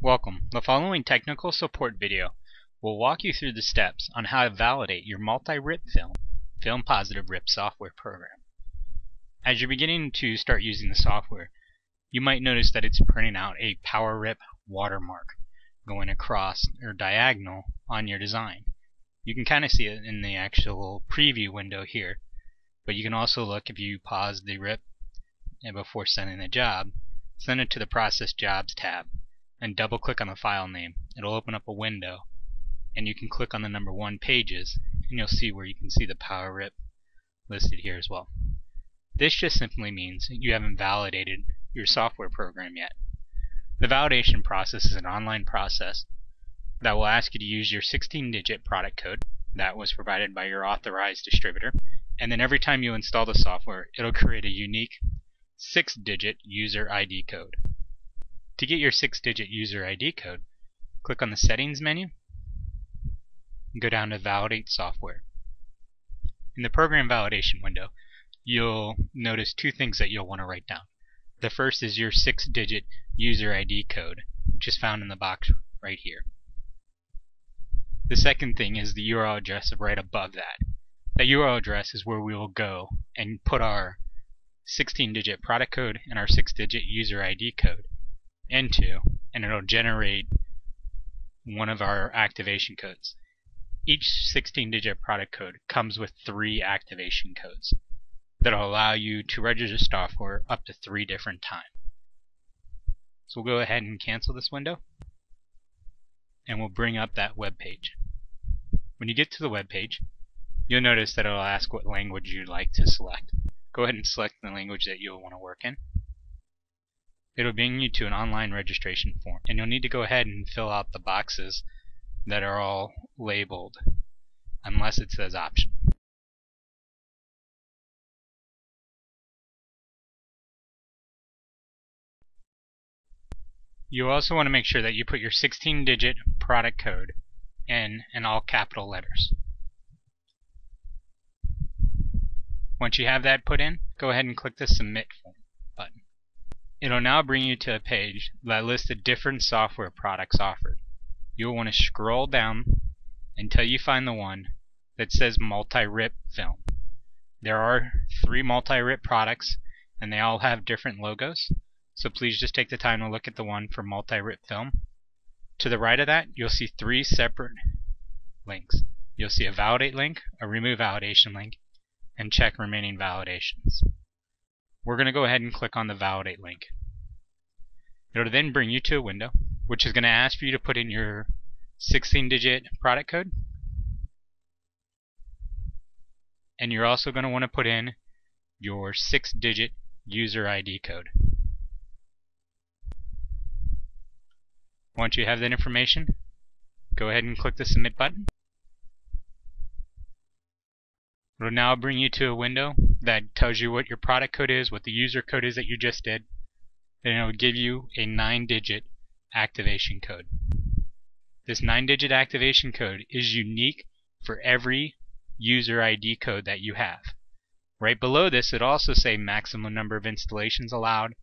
Welcome. The following technical support video will walk you through the steps on how to validate your MultiRIP film positive RIP software program. As you're beginning to start using the software, you might notice that it's printing out a PowerRIP watermark going across or diagonal on your design. You can kind of see it in the actual preview window here, but you can also look if you pause the RIP and before sending the job, send it to the Process Jobs tab and double click on the file name. It'll open up a window and you can click on the number 1 pages and you'll see where you can see the PowerRIP listed here as well. This just simply means you haven't validated your software program yet. The validation process is an online process that will ask you to use your 16-digit product code that was provided by your authorized distributor, and then every time you install the software, it'll create a unique 6-digit user ID code. To get your 6-digit user ID code, click on the Settings menu and go down to Validate Software. In the Program Validation window, you'll notice 2 things that you'll want to write down. The first is your 6-digit user ID code, which is found in the box right here. The second thing is the URL address right above that. That URL address is where we will go and put our 16-digit product code and our 6-digit user ID code into, and it'll generate one of our activation codes. Each 16-digit product code comes with 3 activation codes that'll allow you to register software up to 3 different times. So we'll go ahead and cancel this window and we'll bring up that web page. When you get to the web page, you'll notice that it'll ask what language you'd like to select. Go ahead and select the language that you'll want to work in. It'll bring you to an online registration form, and you'll need to go ahead and fill out the boxes that are all labeled unless it says optional. You also want to make sure that you put your 16-digit product code in all capital letters. Once you have that put in, go ahead and click the Submit form button. It'll now bring you to a page that lists the different software products offered. You'll want to scroll down until you find the one that says MultiRIP film. There are 3 MultiRIP products and they all have different logos, so please just take the time to look at the one for MultiRIP film. To the right of that, you'll see 3 separate links. You'll see a validate link, a remove validation link, and check remaining validations. We're going to go ahead and click on the validate link. It'll then bring you to a window which is going to ask for you to put in your 16-digit product code, and you're also going to want to put in your 6-digit user ID code. Once you have that information, go ahead and click the Submit button. It'll now bring you to a window that tells you what your product code is, what the user code is that you just did, and it'll give you a 9-digit activation code. This 9-digit activation code is unique for every user ID code that you have. Right below this, it also say maximum number of installations allowed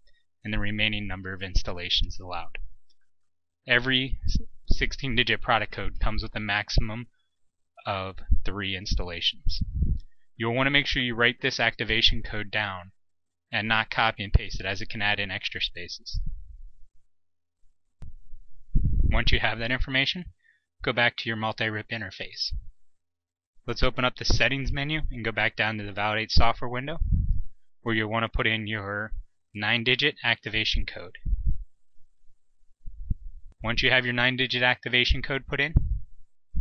and the remaining number of installations allowed. Every 16-digit product code comes with a maximum of 3 installations. You'll want to make sure you write this activation code down and not copy and paste it, as it can add in extra spaces. Once you have that information, go back to your MultiRIP interface. Let's open up the Settings menu and go back down to the Validate Software window, where you'll want to put in your 9-digit activation code. Once you have your 9-digit activation code put in,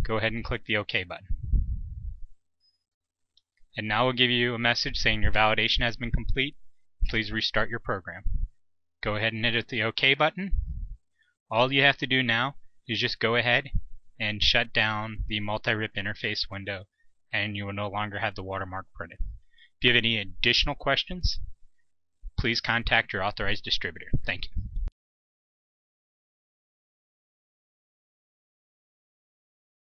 go ahead and click the OK button. And now we'll give you a message saying your validation has been complete. Please restart your program. Go ahead and hit the OK button. All you have to do now is just go ahead and shut down the MultiRIP interface window, and you will no longer have the watermark printed. If you have any additional questions, please contact your authorized distributor. Thank you.